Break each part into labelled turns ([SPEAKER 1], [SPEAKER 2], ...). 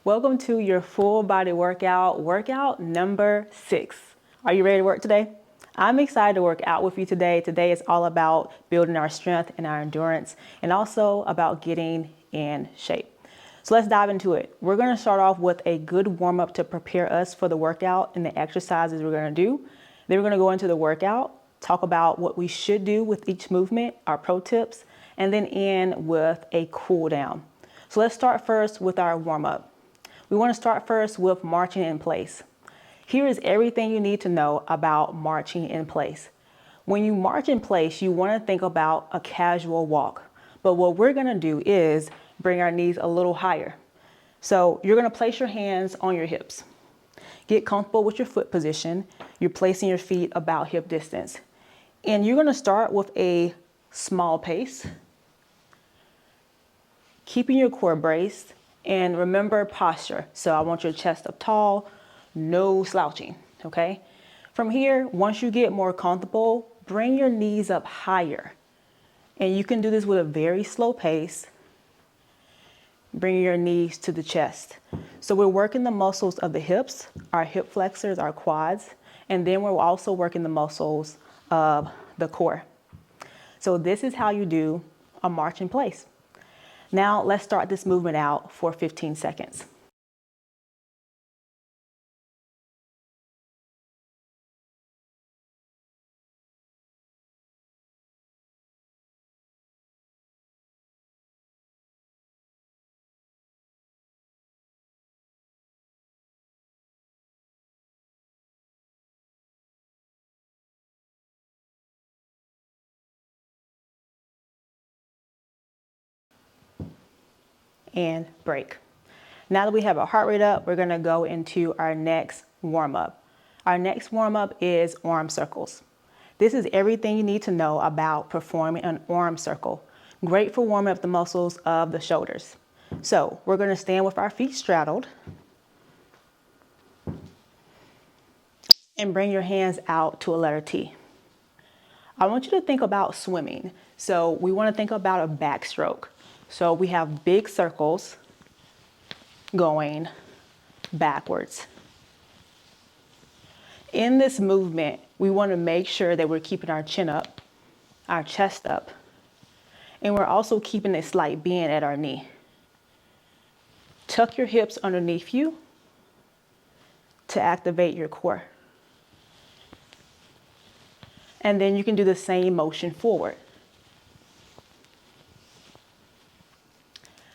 [SPEAKER 1] Welcome to your full body workout number 6. Are you ready to work today? I'm excited to work out with you today. Today is all about building our strength and our endurance and also about getting in shape. So let's dive into it. We're going to start off with a good warm up to prepare us for the workout and the exercises we're going to do. Then we're going to go into the workout, talk about what we should do with each movement, our pro tips, and then end with a cool down. So let's start first with our warm up. We want to start first with marching in place. Here is everything you need to know about marching in place. When you march in place, you want to think about a casual walk. But what we're going to do is bring our knees a little higher. So you're going to place your hands on your hips. Get comfortable with your foot position. You're placing your feet about hip distance. And you're going to start with a small pace, keeping your core braced. And remember posture. So I want your chest up tall, no slouching, okay? From here, once you get more comfortable, bring your knees up higher. And you can do this with a very slow pace. Bring your knees to the chest. So we're working the muscles of the hips, our hip flexors, our quads, and then we're also working the muscles of the core. So this is how you do a march in place. Now let's start this movement out for 15 seconds. And break. Now that we have our heart rate up, we're gonna go into our next warm up. Our next warm up is arm circles. This is everything you need to know about performing an arm circle. Great for warming up the muscles of the shoulders. So we're gonna stand with our feet straddled and bring your hands out to a letter T. I want you to think about swimming. So we wanna think about a backstroke. So we have big circles going backwards. In this movement, we want to make sure that we're keeping our chin up, our chest up, and we're also keeping a slight bend at our knee. Tuck your hips underneath you to activate your core. And then you can do the same motion forward.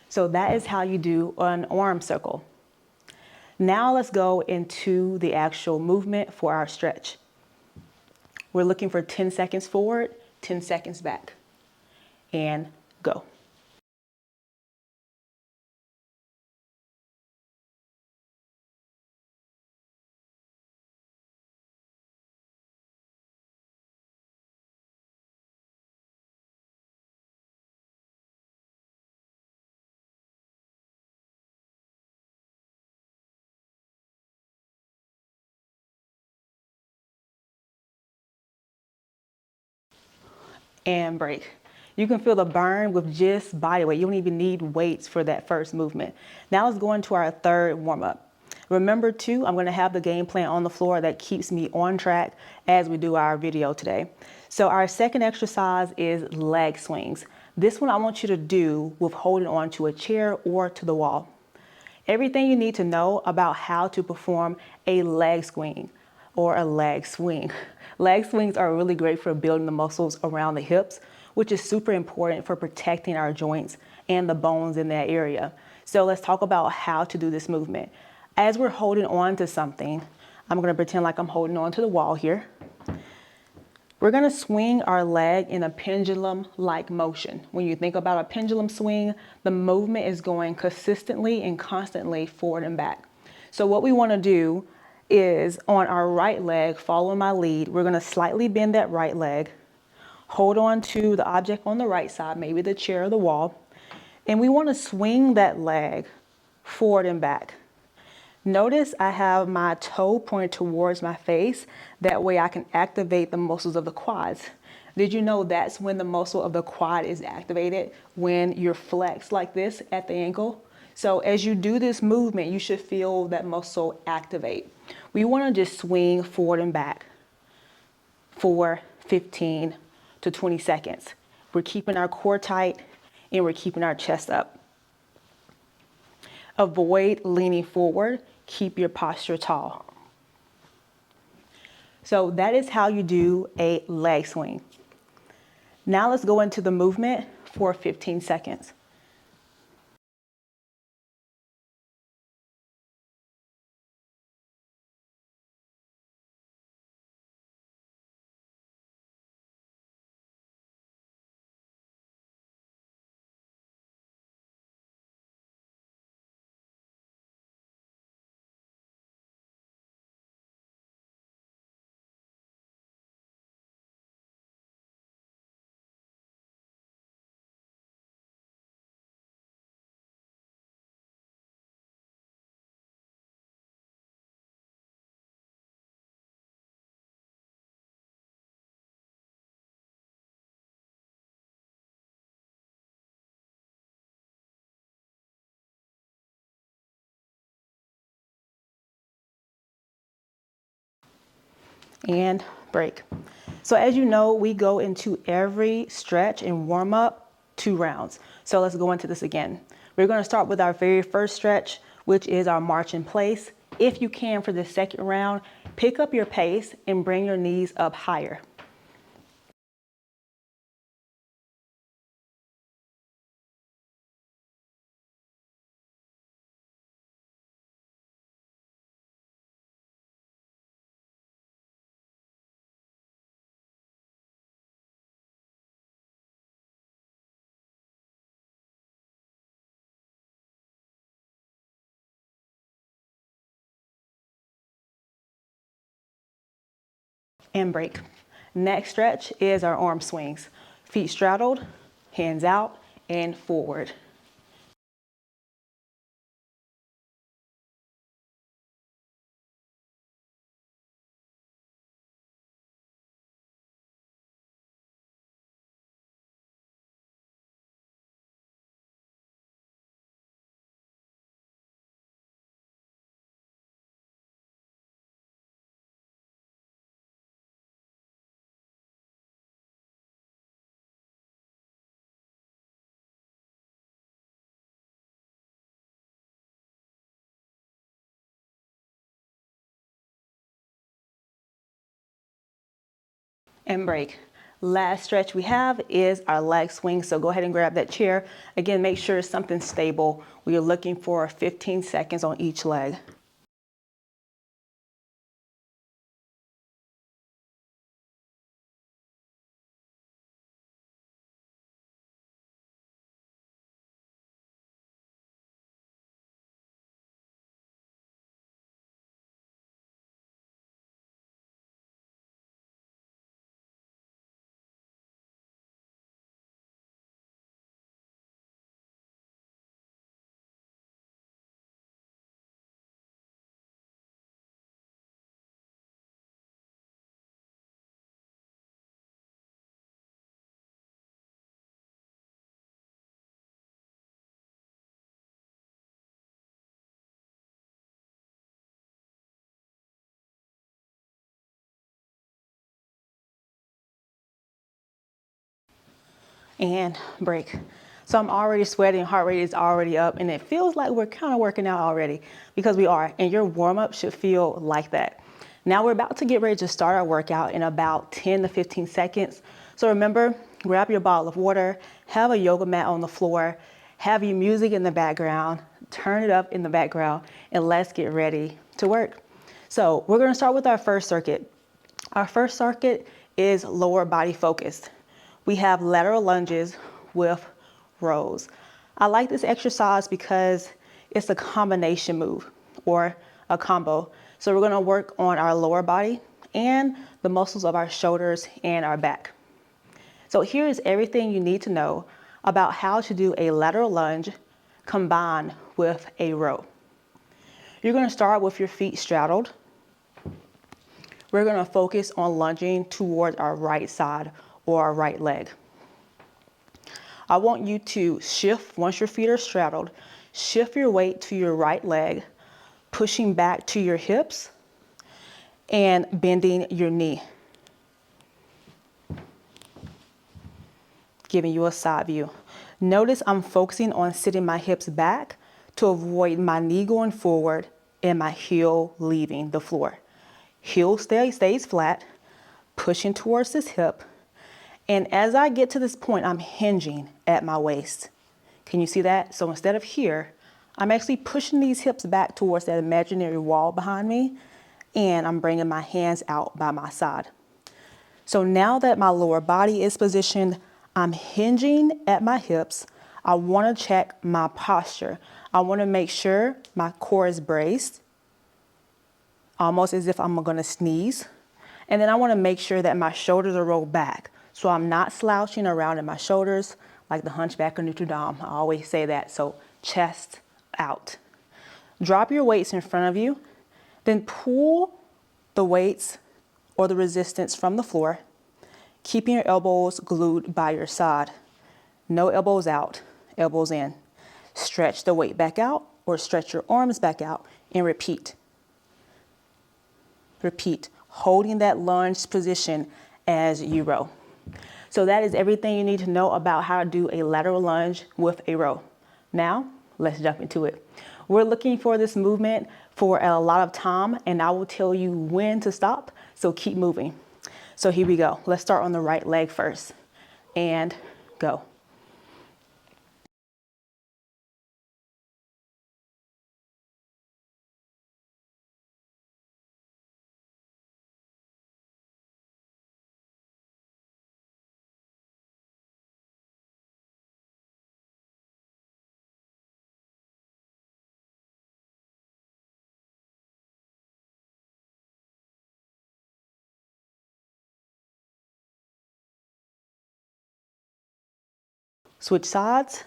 [SPEAKER 1] So that is how you do an arm circle. Now let's go into the actual movement for our stretch. We're looking for 10 seconds forward, 10 seconds back, and go. And break. You can feel the burn with just body weight. You don't even need weights for that first movement. Now let's go into our third warm up. Remember too, I'm gonna have the game plan on the floor that keeps me on track as we do our video today. So our second exercise is leg swings. This one I want you to do with holding on to a chair or to the wall. Everything you need to know about how to perform a leg swing or a leg swing. Leg swings are really great for building the muscles around the hips, which is super important for protecting our joints and the bones in that area. So let's talk about how to do this movement. As we're holding on to something, I'm gonna pretend like I'm holding on to the wall here. We're gonna swing our leg in a pendulum-like motion. When you think about a pendulum swing, the movement is going consistently and constantly forward and back. So what we wanna do is on our right leg, follow my lead, we're gonna slightly bend that right leg, hold on to the object on the right side, maybe the chair or the wall, and we wanna swing that leg forward and back. Notice I have my toe pointed towards my face. That way I can activate the muscles of the quads. Did you know that's when the muscle of the quad is activated? When you're flexed like this at the ankle? So as you do this movement, you should feel that muscle activate. We want to just swing forward and back for 15 to 20 seconds. We're keeping our core tight and we're keeping our chest up. Avoid leaning forward. Keep your posture tall. So that is how you do a leg swing. Now let's go into the movement for 15 seconds. And break. So as you know, we go into every stretch and warm up 2 rounds. So let's go into this again. We're going to start with our very first stretch, which is our march in place. If you can, for the second round, pick up your pace and bring your knees up higher. And break. Next stretch is our arm swings. Feet straddled, hands out, and forward. And break. Last stretch we have is our leg swing. So go ahead and grab that chair. Again, make sure it's something stable. We are looking for 15 seconds on each leg. And break. So I'm already sweating, heart rate is already up, and it feels like we're kind of working out already, because we are, and your warm-up should feel like that. Now we're about to get ready to start our workout in about 10 to 15 seconds. So remember, grab your bottle of water, have a yoga mat on the floor, have your music in the background, turn it up in the background, and let's get ready to work. So we're gonna start with our first circuit. Our first circuit is lower body focused. We have lateral lunges with rows. I like this exercise because it's a combination move, or a combo. So we're gonna work on our lower body and the muscles of our shoulders and our back. So here is everything you need to know about how to do a lateral lunge combined with a row. You're gonna start with your feet straddled. We're gonna focus on lunging towards our right side or our right leg. I want you to shift, once your feet are straddled, Shift your weight to your right leg, pushing back to your hips and bending your knee, giving you a side view. Notice I'm focusing on sitting my hips back to avoid my knee going forward and my heel leaving the floor. Heel stays flat, pushing towards this hip. And as I get to this point, I'm hinging at my waist. Can you see that? So instead of here, I'm actually pushing these hips back towards that imaginary wall behind me, and I'm bringing my hands out by my side. So now that my lower body is positioned, I'm hinging at my hips. I want to check my posture. I want to make sure my core is braced, almost as if I'm going to sneeze. And then I want to make sure that my shoulders are rolled back. So I'm not slouching around in my shoulders like the Hunchback of Notre Dame. I always say that. So chest out. Drop your weights in front of you. Then pull the weights or the resistance from the floor, keeping your elbows glued by your side. No elbows out, elbows in. Stretch the weight back out or stretch your arms back out and repeat. Repeat, holding that lunge position as you row. So that is everything you need to know about how to do a lateral lunge with a row. Now, let's jump into it. We're looking for this movement for a lot of time, and I will tell you when to stop, so keep moving. So here we go. Let's start on the right leg first, and go. Switch sides.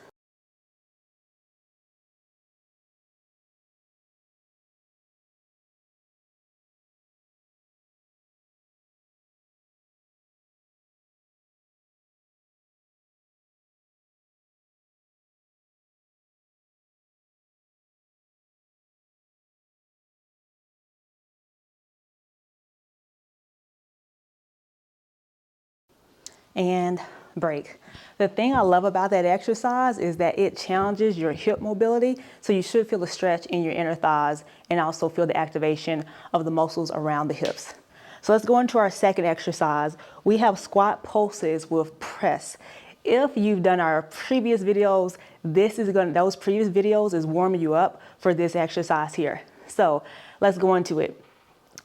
[SPEAKER 1] And break. The thing I love about that exercise is that it challenges your hip mobility, so you should feel a stretch in your inner thighs and also feel the activation of the muscles around the hips. So let's go into our second exercise. We have squat pulses with press. If you've done our previous videos, those previous videos is warming you up for this exercise here. So let's go into it.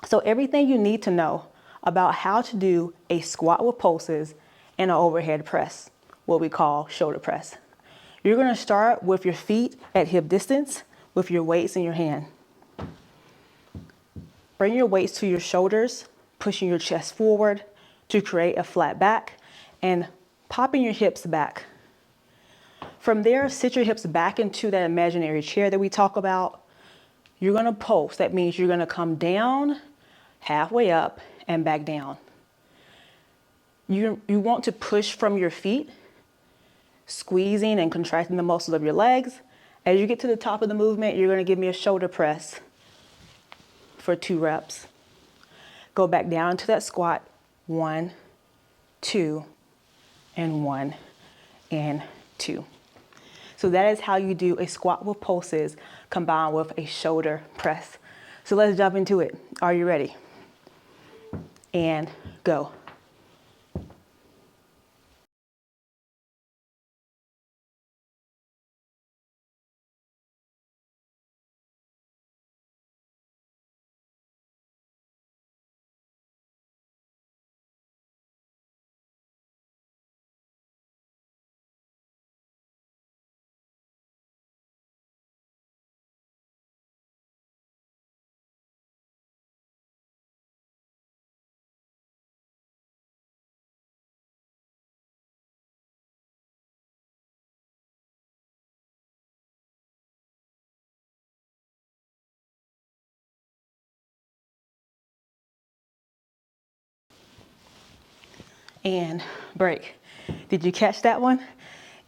[SPEAKER 1] So everything you need to know about how to do a squat with pulses and an overhead press, what we call shoulder press. You're going to start with your feet at hip distance with your weights in your hand. Bring your weights to your shoulders, pushing your chest forward to create a flat back and popping your hips back. From there, sit your hips back into that imaginary chair that we talk about. You're going to pulse. That means you're going to come down, halfway up, and back down. You want to push from your feet, squeezing and contracting the muscles of your legs. As you get to the top of the movement, you're going to give me a shoulder press for 2 reps. Go back down into that squat. 1, 2, and 1, and 2. So that is how you do a squat with pulses combined with a shoulder press. So let's jump into it. Are you ready? And go. And break. Did you catch that one?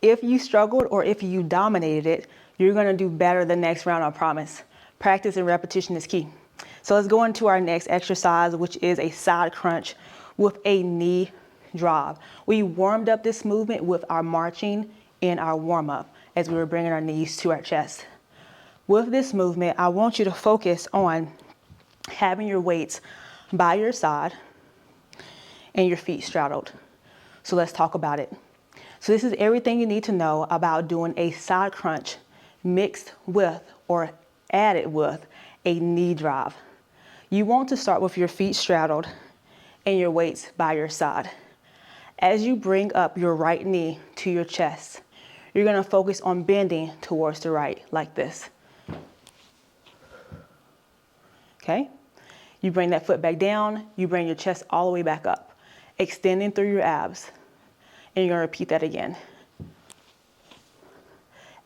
[SPEAKER 1] If you struggled or if you dominated it, You're gonna do better the next round, I promise. Practice and repetition is key. So let's go into our next exercise, which is a side crunch with a knee drop. We warmed up this movement with our marching in our warm up as we were bringing our knees to our chest. With this movement, I want you to focus on having your weights by your side and your feet straddled. So let's talk about it. So this is everything you need to know about doing a side crunch mixed with or added with a knee drop. You want to start with your feet straddled and your weights by your side. As you bring up your right knee to your chest, you're gonna focus on bending towards the right like this. Okay? You bring that foot back down, you bring your chest all the way back up, extending through your abs. And you're gonna repeat that again.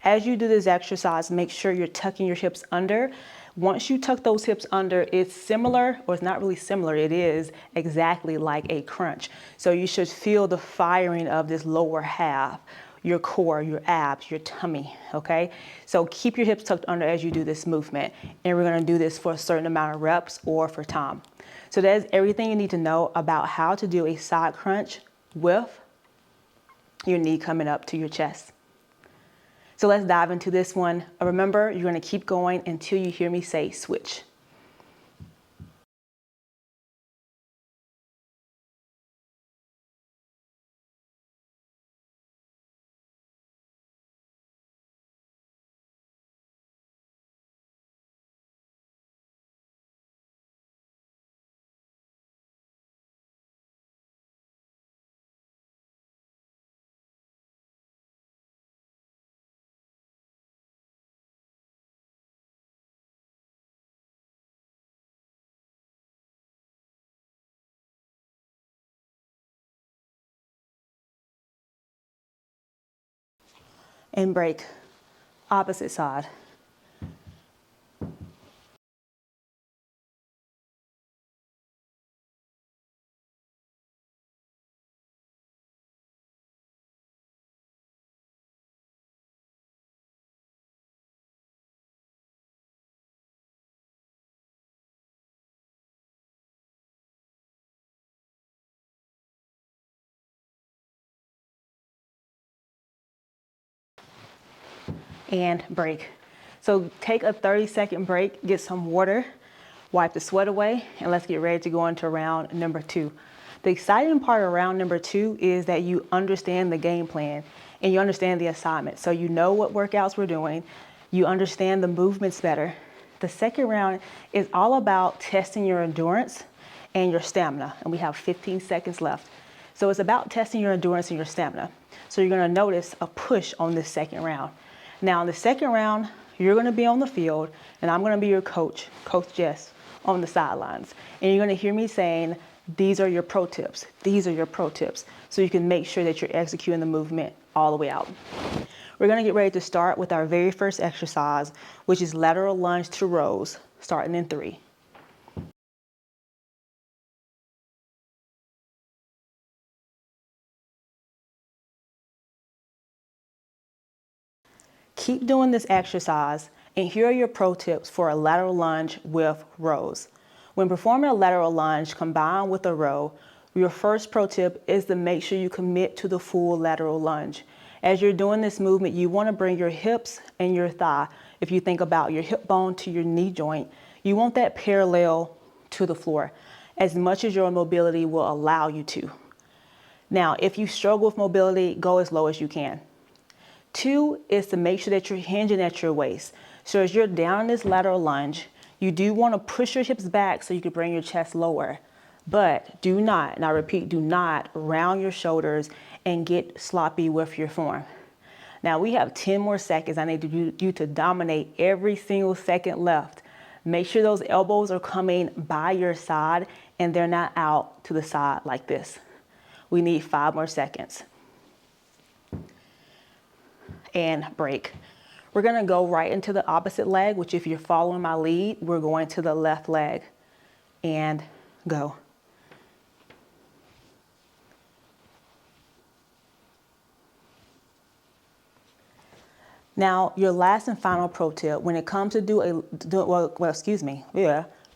[SPEAKER 1] As you do this exercise, make sure you're tucking your hips under. Once you tuck those hips under, it's similar, or it's not really similar, it is exactly like a crunch. So you should feel the firing of this lower half, your core, your abs, your tummy, okay? So keep your hips tucked under as you do this movement. And we're gonna do this for a certain amount of reps or for time. So that is everything you need to know about how to do a side crunch with your knee coming up to your chest. So let's dive into this one. Remember, you're gonna keep going until you hear me say switch. And break. Opposite side. And break. So take a 30-second break, get some water, wipe the sweat away, and let's get ready to go into round number 2. The exciting part of round number 2 is that you understand the game plan and you understand the assignment. So you know what workouts we're doing, you understand the movements better. The second round is all about testing your endurance and your stamina, and we have 15 seconds left. So it's about testing your endurance and your stamina. So you're gonna notice a push on this second round. Now in the second round, you're gonna be on the field and I'm gonna be your coach, Coach Jess, on the sidelines. And you're gonna hear me saying, these are your pro tips. These are your pro tips. So you can make sure that you're executing the movement all the way out. We're gonna get ready to start with our very first exercise, which is lateral lunge to rows, starting in 3. Keep doing this exercise, and here are your pro tips for a lateral lunge with rows. When performing a lateral lunge combined with a row, your first pro tip is to make sure you commit to the full lateral lunge. As you're doing this movement, you want to bring your hips and your thigh, if you think about your hip bone to your knee joint, you want that parallel to the floor as much as your mobility will allow you to. Now, if you struggle with mobility, go as low as you can. 2 is to make sure that you're hinging at your waist. So as you're down in this lateral lunge, you do want to push your hips back so you can bring your chest lower. But do not, and I repeat, do not round your shoulders and get sloppy with your form. Now we have 10 more seconds. I need you to dominate every single second left. Make sure those elbows are coming by your side and they're not out to the side like this. We need 5 more seconds. And break. We're gonna go right into the opposite leg, which if you're following my lead, we're going to the left leg. And go. Now, your last and final pro tip, when it comes to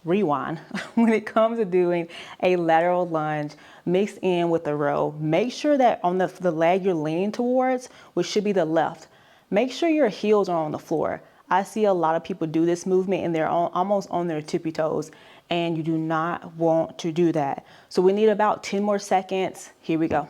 [SPEAKER 1] rewind. When it comes to doing a lateral lunge mixed in with a row, make sure that on the leg you're leaning towards, which should be the left, make sure your heels are on the floor. I see a lot of people do this movement and they're almost on their tippy toes, and you do not want to do that. So we need about 10 more seconds. Here we go.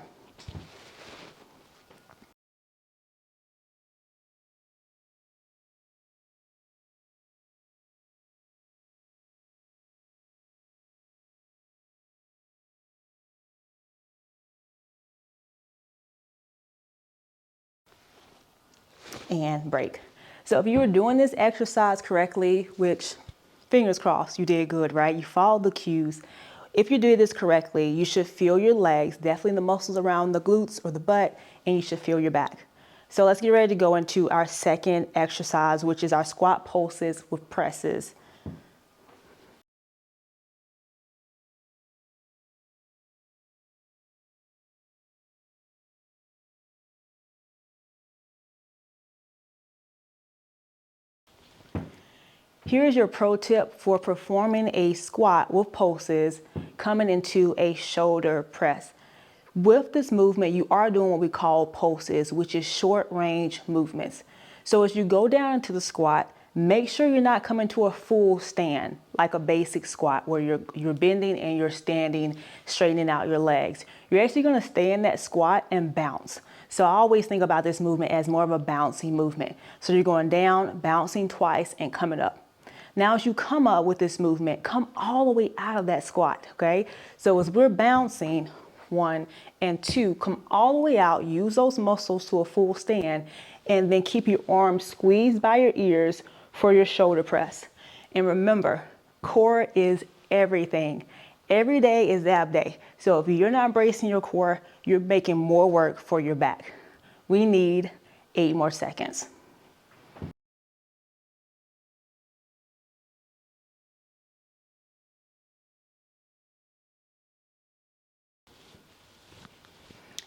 [SPEAKER 1] And break. So if you were doing this exercise correctly, which fingers crossed, you did good, right? You followed the cues. If you did this correctly, you should feel your legs, definitely the muscles around the glutes or the butt, and you should feel your back. So let's get ready to go into our second exercise, which is our squat pulses with presses. Here's your pro tip for performing a squat with pulses coming into a shoulder press. With this movement, you are doing what we call pulses, which is short range movements. So as you go down into the squat, make sure you're not coming to a full stand, like a basic squat where you're bending and you're standing, straightening out your legs. You're actually gonna stay in that squat and bounce. So I always think about this movement as more of a bouncing movement. So you're going down, bouncing twice, and coming up. Now, as you come up with this movement, come all the way out of that squat, okay? So as we're bouncing, 1 and 2, come all the way out, use those muscles to a full stand, and then keep your arms squeezed by your ears for your shoulder press. And remember, core is everything. Every day is ab day. So if you're not bracing your core, you're making more work for your back. We need 8 more seconds.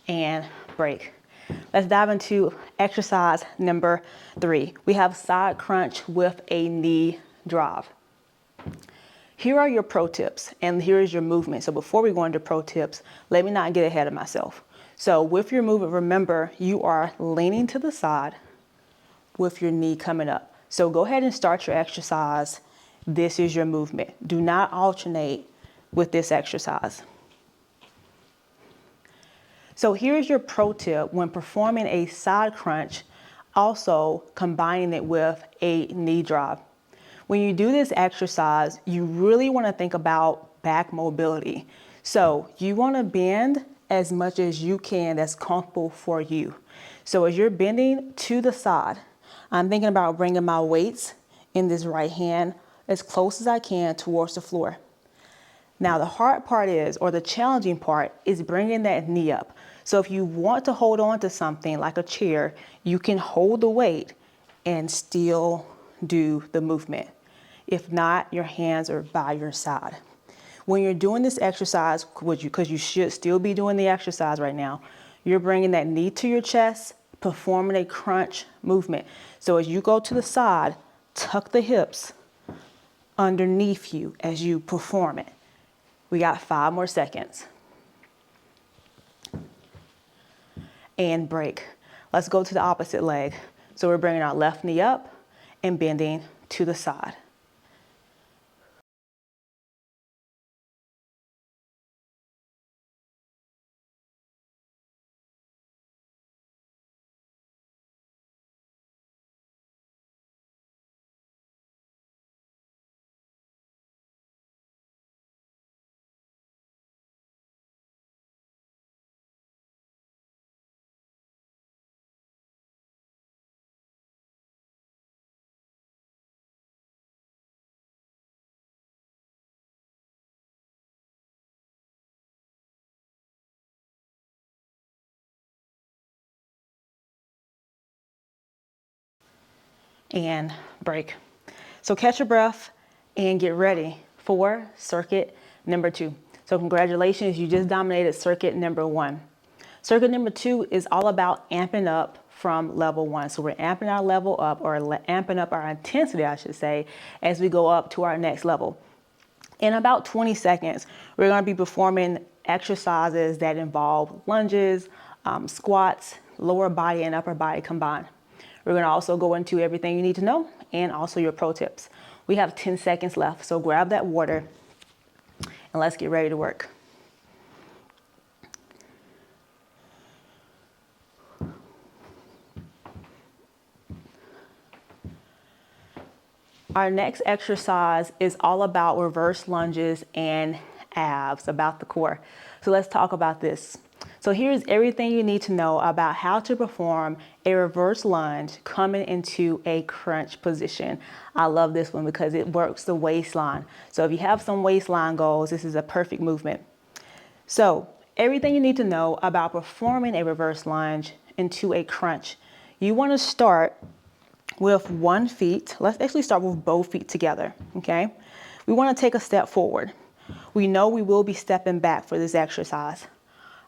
[SPEAKER 1] And break. Let's dive into exercise number 3. We have side crunch with a knee drop. Here are your pro tips, and here is your movement. So before we go into pro tips, let me not get ahead of myself. So with your movement, remember you are leaning to the side with your knee coming up. So go ahead and start your exercise. This is your movement. Do not alternate with this exercise. So here's your pro tip when performing a side crunch, also combining it with a knee drop. When you do this exercise, you really want to think about back mobility. So you want to bend as much as you can that's comfortable for you. So as you're bending to the side, I'm thinking about bringing my weights in this right hand as close as I can towards the floor. Now the hard part is, or the challenging part, is bringing that knee up. So if you want to hold on to something like a chair, you can hold the weight and still do the movement. If not, your hands are by your side. When you're doing this exercise, because you should still be doing the exercise right now, you're bringing that knee to your chest, performing a crunch movement. So as you go to the side, tuck the hips underneath you as you perform it. We got 5 more seconds. And break. Let's go to the opposite leg. So we're bringing our left knee up and bending to the side. And break. So catch your breath and get ready for circuit number 2. So congratulations, you just dominated circuit number 1. Circuit number 2 is all about amping up from level 1. So we're amping our level up, or amping up our intensity, I should say, as we go up to our next level. In about 20 seconds, we're going to be performing exercises that involve lunges, squats, lower body and upper body combined. We're going to also go into everything you need to know and also your pro tips. We have 10 seconds left, so grab that water and let's get ready to work. Our next exercise is all about reverse lunges and abs, about the core. So let's talk about this. So here's everything you need to know about how to perform a reverse lunge coming into a crunch position. I love this one because it works the waistline. So if you have some waistline goals, this is a perfect movement. So everything you need to know about performing a reverse lunge into a crunch. You want to start with one foot. Let's actually start with both feet together, okay? We want to take a step forward. We know we will be stepping back for this exercise.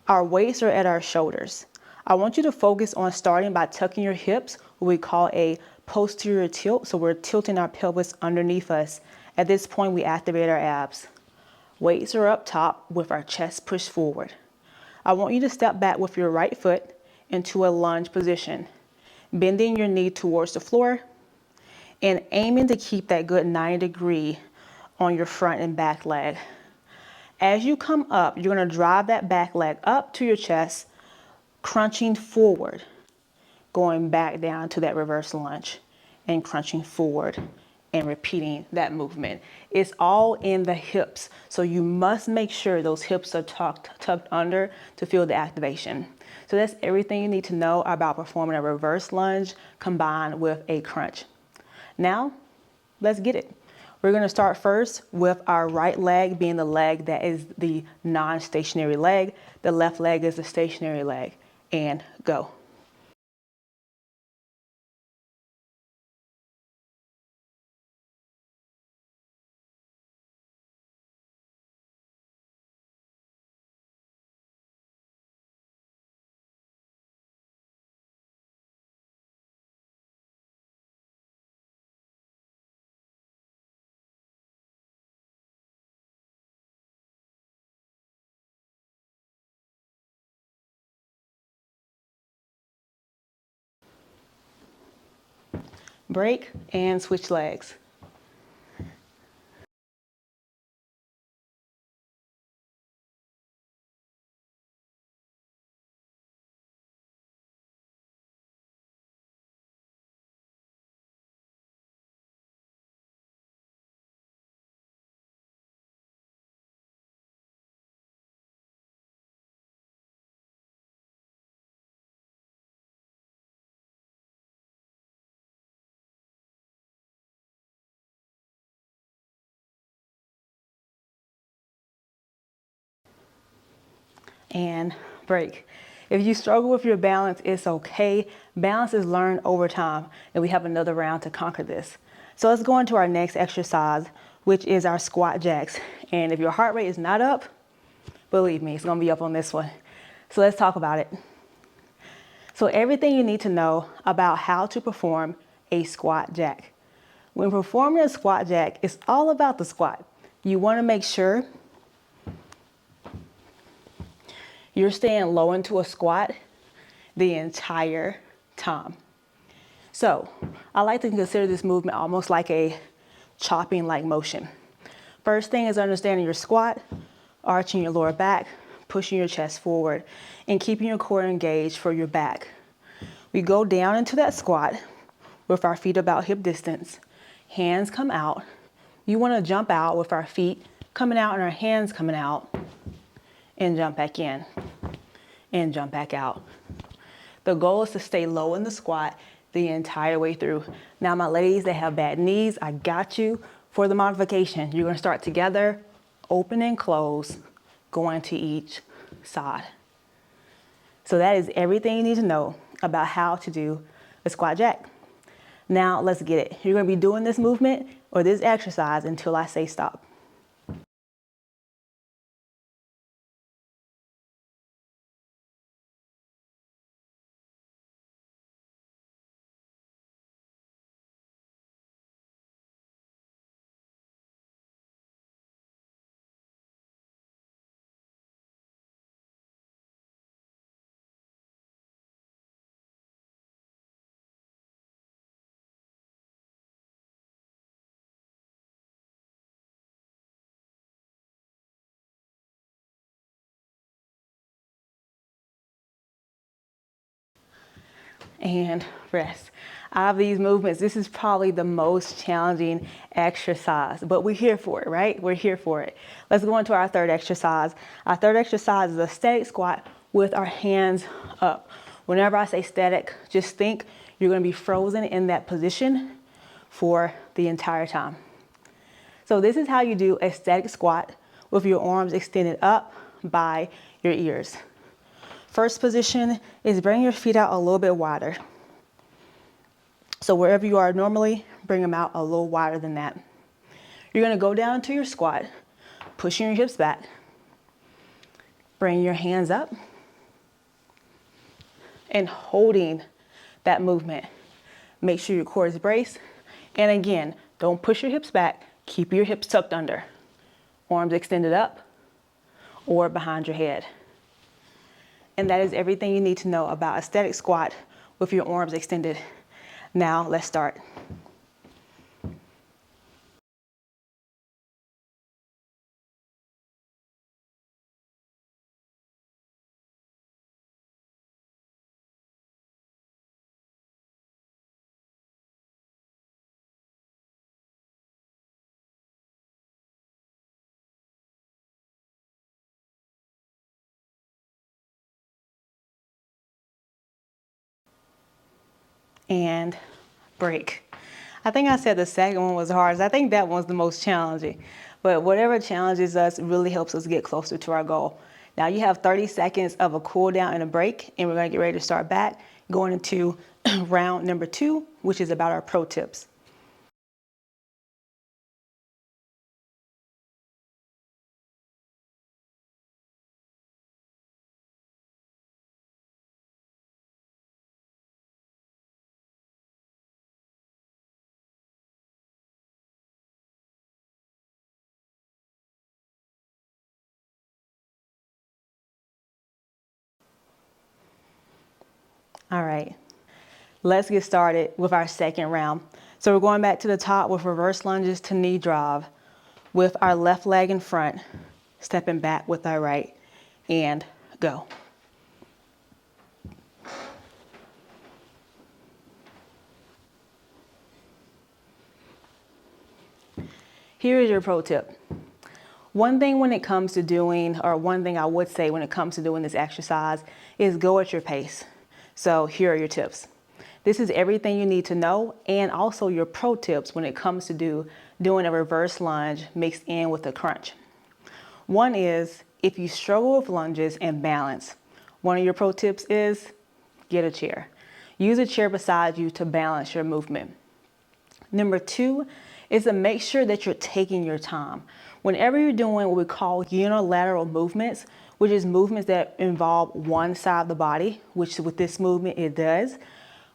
[SPEAKER 1] Our weights are at our shoulders. I want you to focus on starting by tucking your hips, what we call a posterior tilt. So we're tilting our pelvis underneath us. At this point, we activate our abs. Weights are up top with our chest pushed forward. I want you to step back with your right foot into a lunge position, bending your knee towards the floor and aiming to keep that good 90-degree on your front and back leg. As you come up, you're going to drive that back leg up to your chest, crunching forward, going back down to that reverse lunge and crunching forward and repeating that movement. It's all in the hips, so you must make sure those hips are tucked under to feel the activation. So that's everything you need to know about performing a reverse lunge combined with a crunch. Now, let's get it. We're going to start first with our right leg being the leg that is the non-stationary leg. The left leg is the stationary leg. And go. Break and switch legs. And break. If you struggle with your balance, it's okay. Balance is learned over time, and we have another round to conquer this. So let's go into our next exercise, which is our squat jacks. And if your heart rate is not up, believe me, it's gonna be up on this one. So let's talk about it. So everything you need to know about how to perform a squat jack. When performing a squat jack, it's all about the squat. You wanna make sure you're staying low into a squat the entire time. So I like to consider this movement almost like a chopping like motion. First thing is understanding your squat, arching your lower back, pushing your chest forward, and keeping your core engaged for your back. We go down into that squat with our feet about hip distance. Hands come out. You want to jump out with our feet coming out and our hands coming out, and jump back in and jump back out. The goal is to stay low in the squat the entire way through. Now, my ladies that have bad knees, I got you for the modification. You're going to start together, open and close, going to each side. So that is everything you need to know about how to do a squat jack. Now let's get it. You're going to be doing this movement or this exercise until I say stop. and rest. Out of these movements, this is probably the most challenging exercise, but we're here for it, right? We're here for it. Let's go into our third exercise. Our third exercise is a static squat with our hands up. Whenever I say static, just think you're going to be frozen in that position for the entire time. So this is how you do a static squat with your arms extended up by your ears. First position is bring your feet out a little bit wider. So wherever you are normally, bring them out a little wider than that. You're going to go down into your squat, pushing your hips back. Bring your hands up and holding that movement. Make sure your core is braced. And again, don't push your hips back. Keep your hips tucked under. Arms extended up or behind your head. And that is everything you need to know about a static squat with your arms extended. Now let's start. And break. I think I said the second one was hardest. I think that one's the most challenging. But whatever challenges us really helps us get closer to our goal. Now you have 30 seconds of a cool down and a break, and we're going to get ready to start back going into round number 2, which is about our pro tips. All right, let's get started with our second round. So we're going back to the top with reverse lunges to knee drive with our left leg in front, stepping back with our right, and go. Here is your pro tip. One thing when it comes to doing, or one thing I would say when it comes to doing this exercise is go at your pace. So here are your tips. This is everything you need to know and also your pro tips when it comes to doing a reverse lunge mixed in with a crunch. One is if you struggle with lunges and balance, one of your pro tips is get a chair. Use a chair beside you to balance your movement. Number 2 is to make sure that you're taking your time. Whenever you're doing what we call unilateral movements, which is movements that involve one side of the body, which with this movement it does,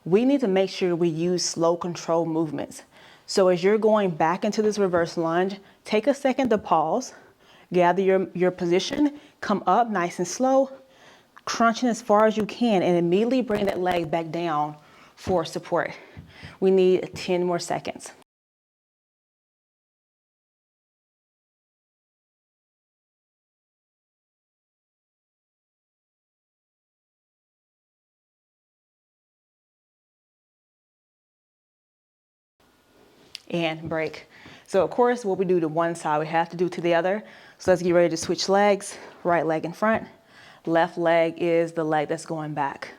[SPEAKER 1] we need to make sure we use slow control movements. So as you're going back into this reverse lunge, take a second to pause, gather your position, come up nice and slow, crunching as far as you can, and immediately bring that leg back down for support. We need 10 more seconds. And break. So of course, what we do to one side, we have to do to the other. So let's get ready to switch legs. Right leg in front, left leg is the leg that's going back.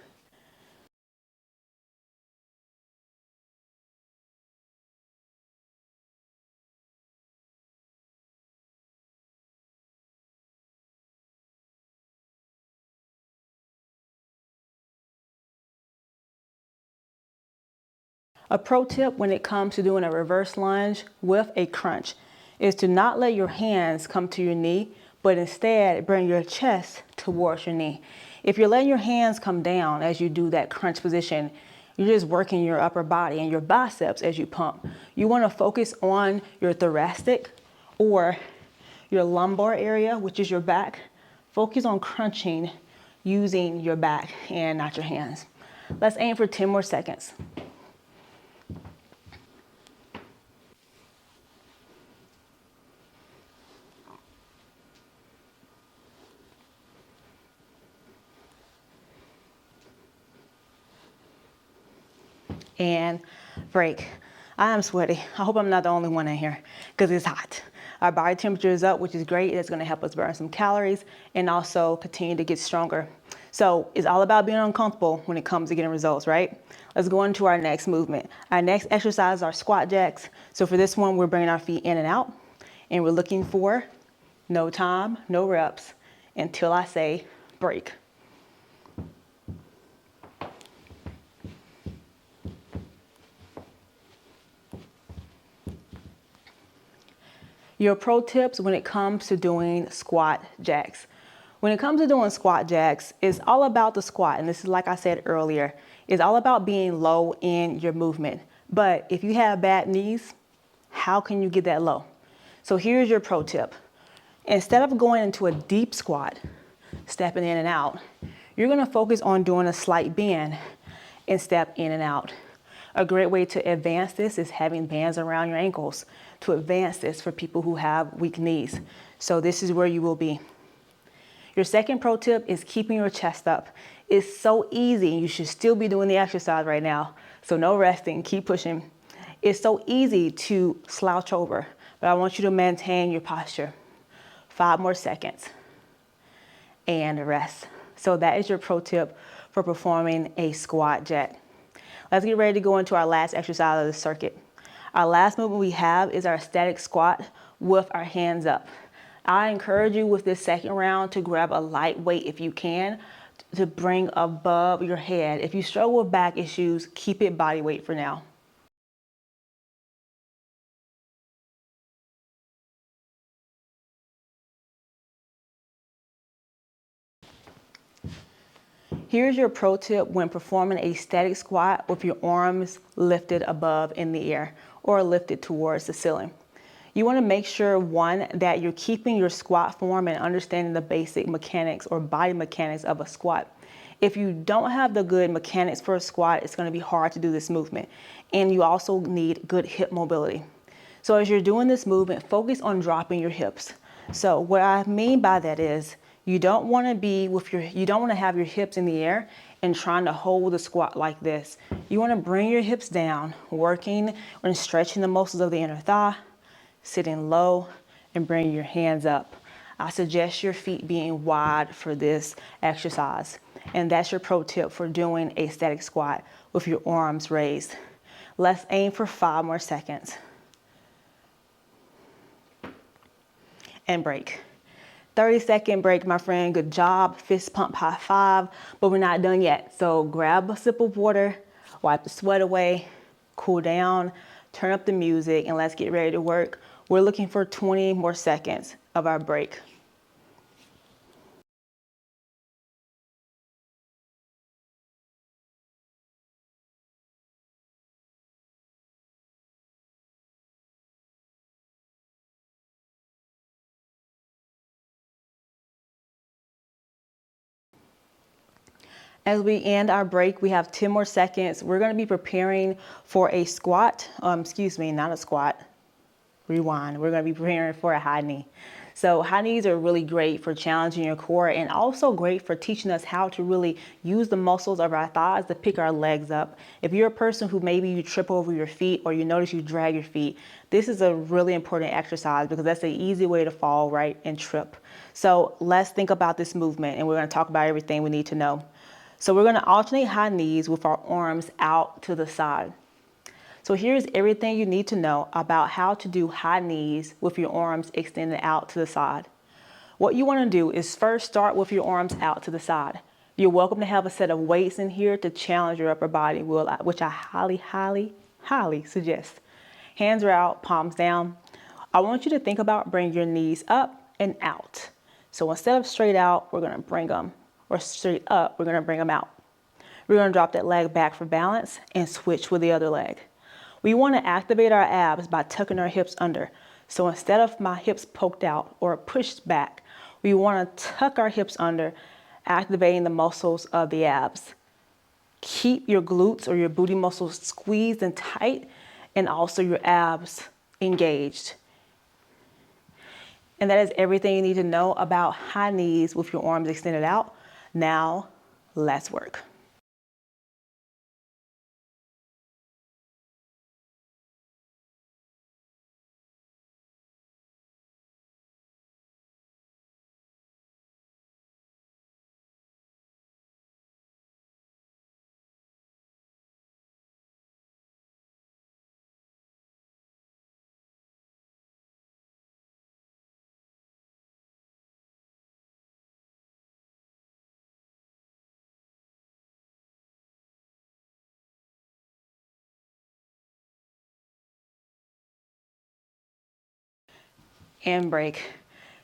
[SPEAKER 1] A pro tip when it comes to doing a reverse lunge with a crunch is to not let your hands come to your knee, but instead bring your chest towards your knee. If you're letting your hands come down as you do that crunch position, you're just working your upper body and your biceps as you pump. You want to focus on your thoracic or your lumbar area, which is your back. Focus on crunching using your back and not your hands. Let's aim for 10 more seconds. and break. I am sweaty. I hope I'm not the only one in here because it's hot. Our body temperature is up, which is great. It's gonna help us burn some calories and also continue to get stronger. So it's all about being uncomfortable when it comes to getting results, right? Let's go into our next movement. Our next exercise are squat jacks. So for this one, we're bringing our feet in and out, and we're looking for no time, no reps until I say break. Your pro tips when it comes to doing squat jacks. When it comes to doing squat jacks, it's all about the squat. And this is like I said earlier, it's all about being low in your movement. But if you have bad knees, how can you get that low? So here's your pro tip. Instead of going into a deep squat, stepping in and out, you're gonna focus on doing a slight bend and step in and out. A great way to advance this is having bands around your ankles to advance this for people who have weak knees. So this is where you will be. Your second pro tip is keeping your chest up. It's so easy. You should still be doing the exercise right now. So no resting, keep pushing. It's so easy to slouch over, but I want you to maintain your posture. 5 more seconds and rest. So that is your pro tip for performing a squat jack. Let's get ready to go into our last exercise of the circuit. Our last movement we have is our static squat with our hands up. I encourage you with this second round to grab a light weight if you can to bring above your head. If you struggle with back issues, keep it body weight for now. Here's your pro tip when performing a static squat with your arms lifted above in the air or lifted towards the ceiling. You want to make sure, one, that you're keeping your squat form and understanding the basic mechanics or body mechanics of a squat. If you don't have the good mechanics for a squat, it's going to be hard to do this movement. And you also need good hip mobility. So as you're doing this movement, focus on dropping your hips. So what I mean by that is you don't want to have your hips in the air and trying to hold the squat like this. You want to bring your hips down, working and stretching the muscles of the inner thigh, sitting low and bring your hands up. I suggest your feet being wide for this exercise. And that's your pro tip for doing a static squat with your arms raised. Let's aim for 5 more seconds. And break. 30-second break, my friend. Good job. Fist pump, high five. But we're not done yet. So grab a sip of water, wipe the sweat away, cool down, turn up the music, and let's get ready to work. We're looking for 20 more seconds of our break. As we end our break, we have 10 more seconds. We're going to be preparing for a squat. Not a squat. Rewind. We're going to be preparing for a high knee. So high knees are really great for challenging your core and also great for teaching us how to really use the muscles of our thighs to pick our legs up. If you're a person who maybe you trip over your feet or you notice you drag your feet, this is a really important exercise because that's an easy way to fall, right, and trip. So let's think about this movement and we're going to talk about everything we need to know. So we're going to alternate high knees with our arms out to the side. So here's everything you need to know about how to do high knees with your arms extended out to the side. What you want to do is first start with your arms out to the side. You're welcome to have a set of weights in here to challenge your upper body, which I highly suggest. Hands are out, palms down. I want you to think about bringing your knees up and out. So instead of straight out, we're going to bring them, or straight up, we're going to bring them out. We're going to drop that leg back for balance and switch with the other leg. We want to activate our abs by tucking our hips under. So instead of my hips poked out or pushed back, we want to tuck our hips under, activating the muscles of the abs. Keep your glutes or your booty muscles squeezed and tight, and also your abs engaged. And that is everything you need to know about high knees with your arms extended out. Now, let's work. and break.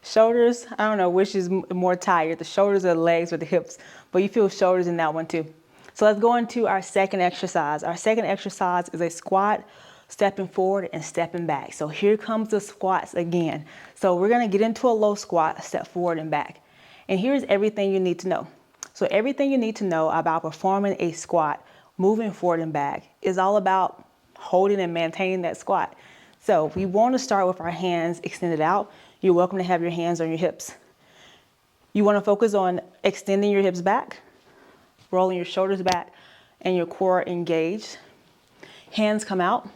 [SPEAKER 1] Shoulders, I don't know which is more tired, the shoulders or the legs or the hips, but you feel shoulders in that one too. So let's go into our second exercise. Our second exercise is a squat, stepping forward and stepping back. So here comes the squats again. So we're gonna get into a low squat, step forward and back. And here's everything you need to know. So everything you need to know about performing a squat, moving forward and back, is all about holding and maintaining that squat. So we want to start with our hands extended out. You're welcome to have your hands on your hips. You want to focus on extending your hips back, rolling your shoulders back, and your core engaged. Hands come out.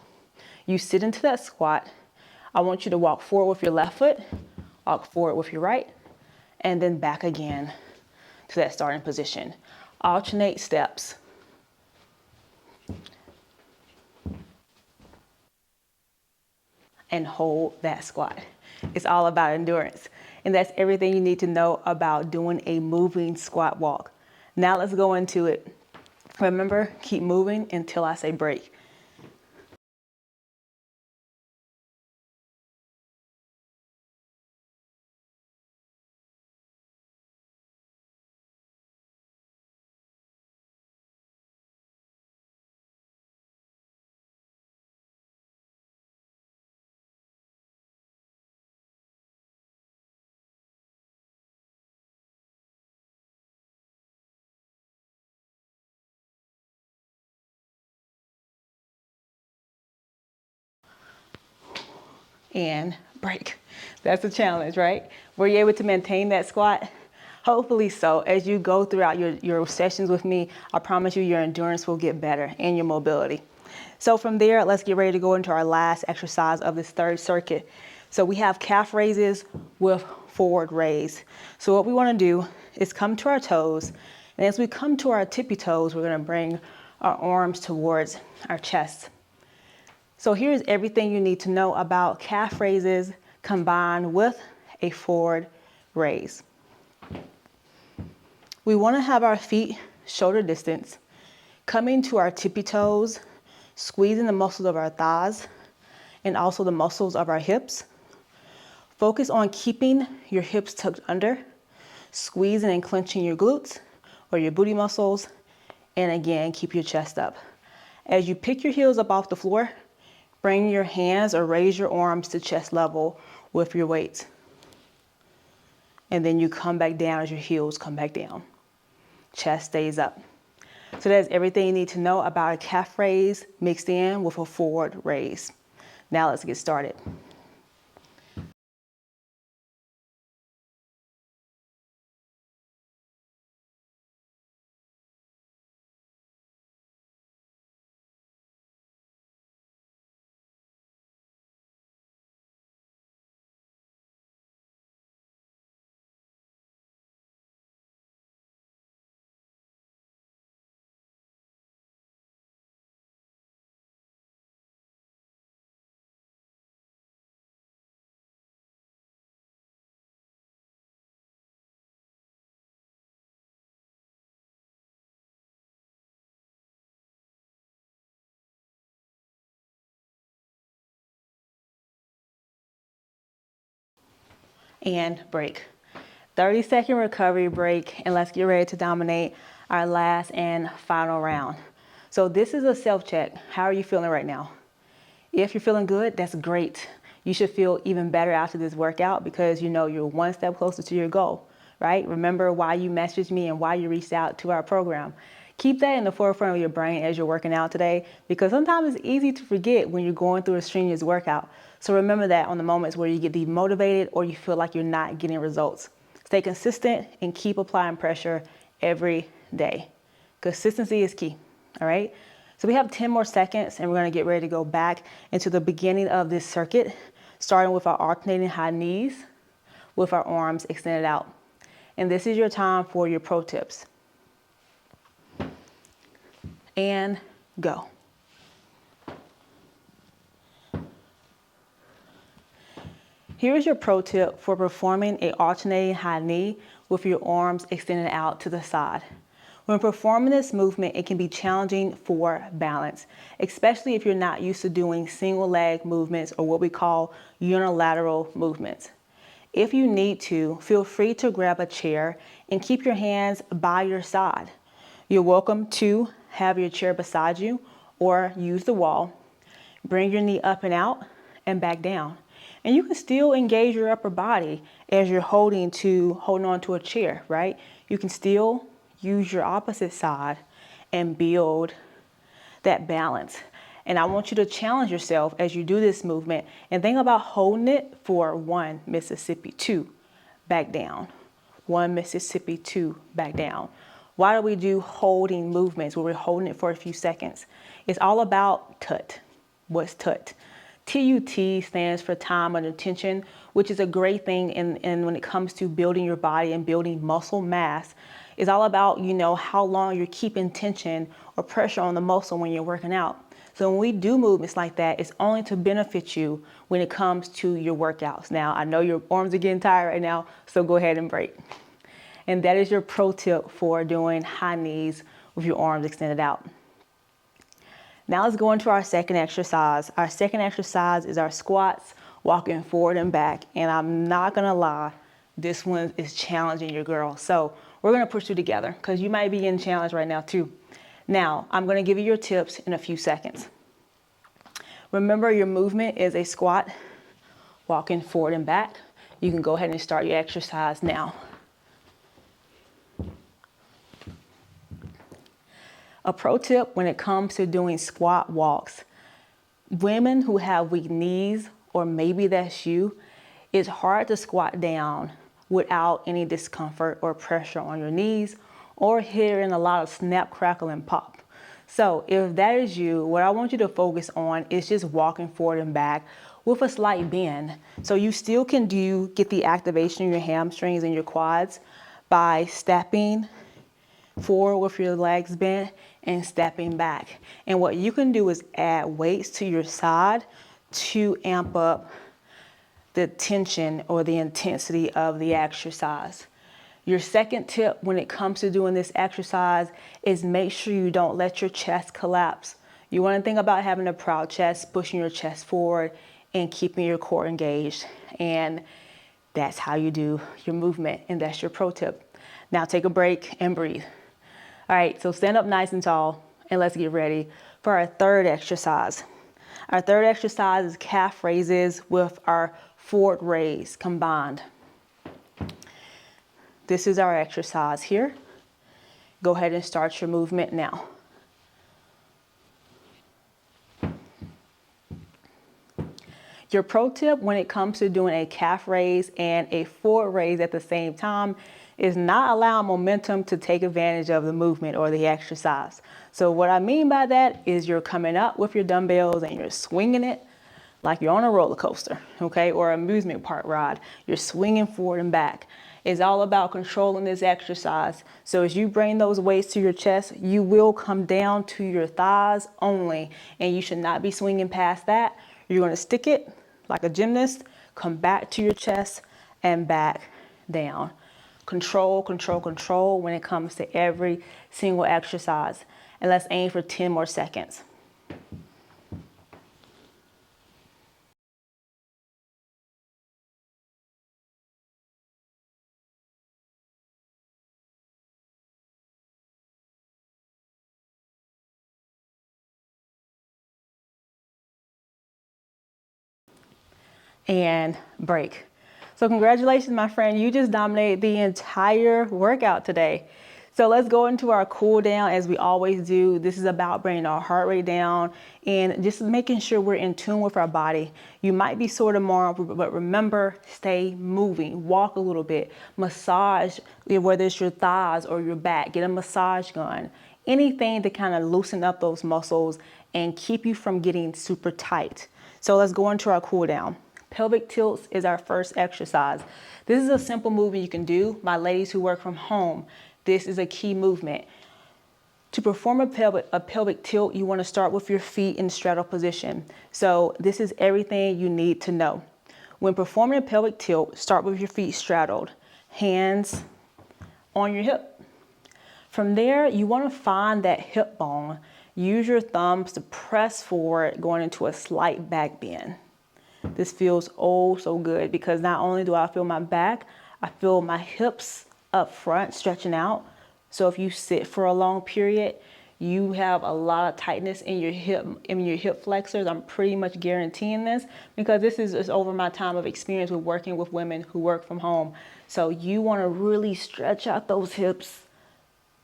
[SPEAKER 1] You sit into that squat. I want you to walk forward with your left foot, walk forward with your right, and then back again to that starting position. Alternate steps. And hold that squat. It's all about endurance. And that's everything you need to know about doing a moving squat walk. Now let's go into it. Remember, keep moving until I say break. And break. That's a challenge, right? Were you able to maintain that squat? Hopefully so. As you go throughout your sessions with me, I promise you your endurance will get better and your mobility. So from there, let's get ready to go into our last exercise of this third circuit. So we have calf raises with forward raise. So what we want to do is come to our toes. And as we come to our tippy toes, we're going to bring our arms towards our chest. So here's everything you need to know about calf raises combined with a forward raise. We want to have our feet shoulder distance, coming to our tippy toes, squeezing the muscles of our thighs and also the muscles of our hips. Focus on keeping your hips tucked under, squeezing and clenching your glutes or your booty muscles, and again, keep your chest up. As you pick your heels up off the floor, bring your hands or raise your arms to chest level with your weights. And then you come back down as your heels come back down. Chest stays up. So that's everything you need to know about a calf raise mixed in with a forward raise. Now let's get started. And break. 30-second recovery break, and let's get ready to dominate our last and final round. So this is a self-check. How are you feeling right now? If you're feeling good, that's great. You should feel even better after this workout because you know you're one step closer to your goal, right? Remember why you messaged me and why you reached out to our program. Keep that in the forefront of your brain as you're working out today because sometimes it's easy to forget when you're going through a strenuous workout. So remember that on the moments where you get demotivated or you feel like you're not getting results. Stay consistent and keep applying pressure every day. Consistency is key, all right? So we have 10 more seconds and we're gonna get ready to go back into the beginning of this circuit, starting with our alternating high knees with our arms extended out. And this is your time for your pro tips. And go. Here's your pro tip for performing a alternating high knee with your arms extended out to the side. When performing this movement, it can be challenging for balance, especially if you're not used to doing single leg movements or what we call unilateral movements. If you need to, feel free to grab a chair and keep your hands by your side. You're welcome to have your chair beside you or use the wall. Bring your knee up and out and back down. And you can still engage your upper body as you're holding on to a chair, right? You can still use your opposite side and build that balance. And I want you to challenge yourself as you do this movement and think about holding it for 1 Mississippi, 2, back down. 1 Mississippi, 2, back down. Why do we do holding movements where we're holding it for a few seconds? It's all about TUT. What's TUT? TUT stands for time under tension, which is a great thing in when it comes to building your body and building muscle mass. It's all about, how long you're keeping tension or pressure on the muscle when you're working out. So when we do movements like that, it's only to benefit you when it comes to your workouts. Now, I know your arms are getting tired right now, so go ahead and break. And that is your pro tip for doing high knees with your arms extended out. Now let's go into our second exercise. Our second exercise is our squats, walking forward and back. And I'm not gonna lie, this one is challenging your girl. So we're gonna push through together because you might be getting challenged right now too. Now, I'm gonna give you your tips in a few seconds. Remember, your movement is a squat, walking forward and back. You can go ahead and start your exercise now. A pro tip when it comes to doing squat walks, women who have weak knees, or maybe that's you, it's hard to squat down without any discomfort or pressure on your knees or hearing a lot of snap, crackle, and pop. So if that is you, what I want you to focus on is just walking forward and back with a slight bend. So you still can get the activation of your hamstrings and your quads by stepping forward with your legs bent and stepping back. And what you can do is add weights to your side to amp up the tension or the intensity of the exercise. Your second tip when it comes to doing this exercise is make sure you don't let your chest collapse. You want to think about having a proud chest, pushing your chest forward and keeping your core engaged. And that's how you do your movement, and that's your pro tip. Now take a break and breathe. All right, so stand up nice and tall and let's get ready for our third exercise. Our third exercise is calf raises with our forward raise combined. This is our exercise here. Go ahead and start your movement now. Your pro tip when it comes to doing a calf raise and a forward raise at the same time is not allowing momentum to take advantage of the movement or the exercise. So what I mean by that is you're coming up with your dumbbells and you're swinging it like you're on a roller coaster, okay, or amusement park ride. You're swinging forward and back. It's all about controlling this exercise. So as you bring those weights to your chest, you will come down to your thighs only, and you should not be swinging past that. You're going to stick it like a gymnast, come back to your chest and back down. Control, control, control when it comes to every single exercise. And let's aim for 10 more seconds. And break. So congratulations, my friend. You just dominated the entire workout today. So let's go into our cool down as we always do. This is about bringing our heart rate down and just making sure we're in tune with our body. You might be sore tomorrow, but remember, stay moving. Walk a little bit. Massage, whether it's your thighs or your back. Get a massage gun. Anything to kind of loosen up those muscles and keep you from getting super tight. So let's go into our cool down. Pelvic tilts is our first exercise. This is a simple movement you can do. My ladies who work from home, this is a key movement. To perform a pelvic tilt, you want to start with your feet in straddle position. So this is everything you need to know. When performing a pelvic tilt, start with your feet straddled, hands on your hip. From there, you want to find that hip bone. Use your thumbs to press forward, going into a slight back bend. This feels oh so good because not only do I feel my back, I feel my hips up front stretching out. So if you sit for a long period, you have a lot of tightness in your hip flexors. I'm pretty much guaranteeing this because this is over my time of experience with working with women who work from home. So you want to really stretch out those hips,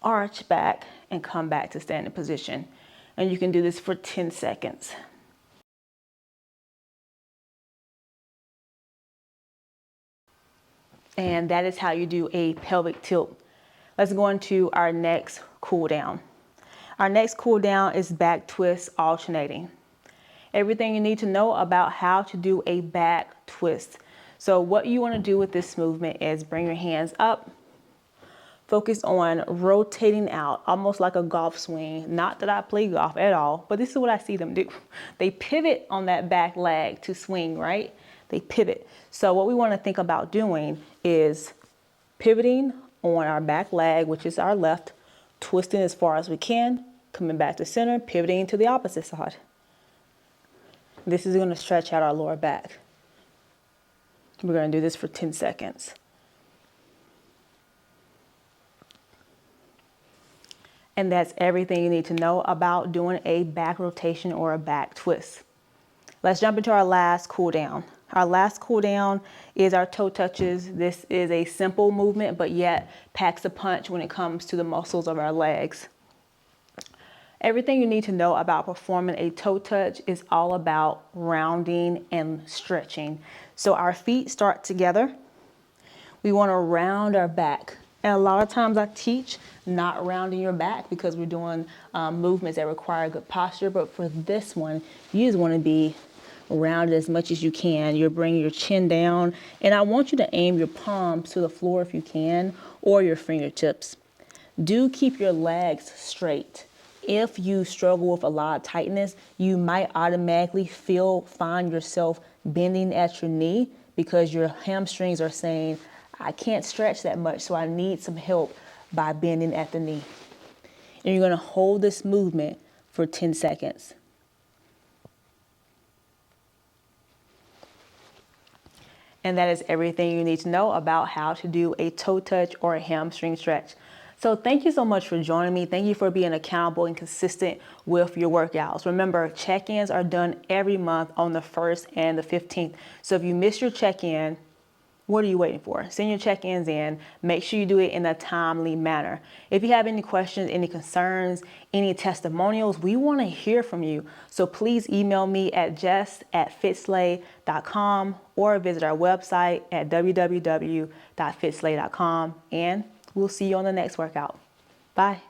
[SPEAKER 1] arch back, and come back to standing position. And you can do this for 10 seconds. And that is how you do a pelvic tilt. Let's go into our next cool down. Our next cool down is back twist alternating. Everything you need to know about how to do a back twist. So what you want to do with this movement is bring your hands up, focus on rotating out, almost like a golf swing. Not that I play golf at all, but this is what I see them do. They pivot on that back leg to swing, right? They pivot. So what we want to think about doing is pivoting on our back leg, which is our left, twisting as far as we can, coming back to center, pivoting to the opposite side. This is going to stretch out our lower back. We're going to do this for 10 seconds. And that's everything you need to know about doing a back rotation or a back twist. Let's jump into our last cool down. Our last cool down is our toe touches. This is a simple movement, but yet packs a punch when it comes to the muscles of our legs. Everything you need to know about performing a toe touch is all about rounding and stretching. So our feet start together. We want to round our back. And a lot of times I teach not rounding your back because we're doing movements that require good posture. But for this one, you just want to be rounded as much as you can. You're bringing your chin down. And I want you to aim your palms to the floor if you can, or your fingertips. Do keep your legs straight. If you struggle with a lot of tightness, you might automatically find yourself bending at your knee because your hamstrings are saying, I can't stretch that much, so I need some help by bending at the knee. And you're going to hold this movement for 10 seconds. And that is everything you need to know about how to do a toe touch or a hamstring stretch. So thank you so much for joining me. Thank you for being accountable and consistent with your workouts. Remember, check-ins are done every month on the 1st and the 15th. So if you miss your check-in, what are you waiting for? Send your check-ins in. Make sure you do it in a timely manner. If you have any questions, any concerns, any testimonials, we want to hear from you. So please email me at jess@fitslay.com or visit our website at www.fitslay.com, and we'll see you on the next workout. Bye.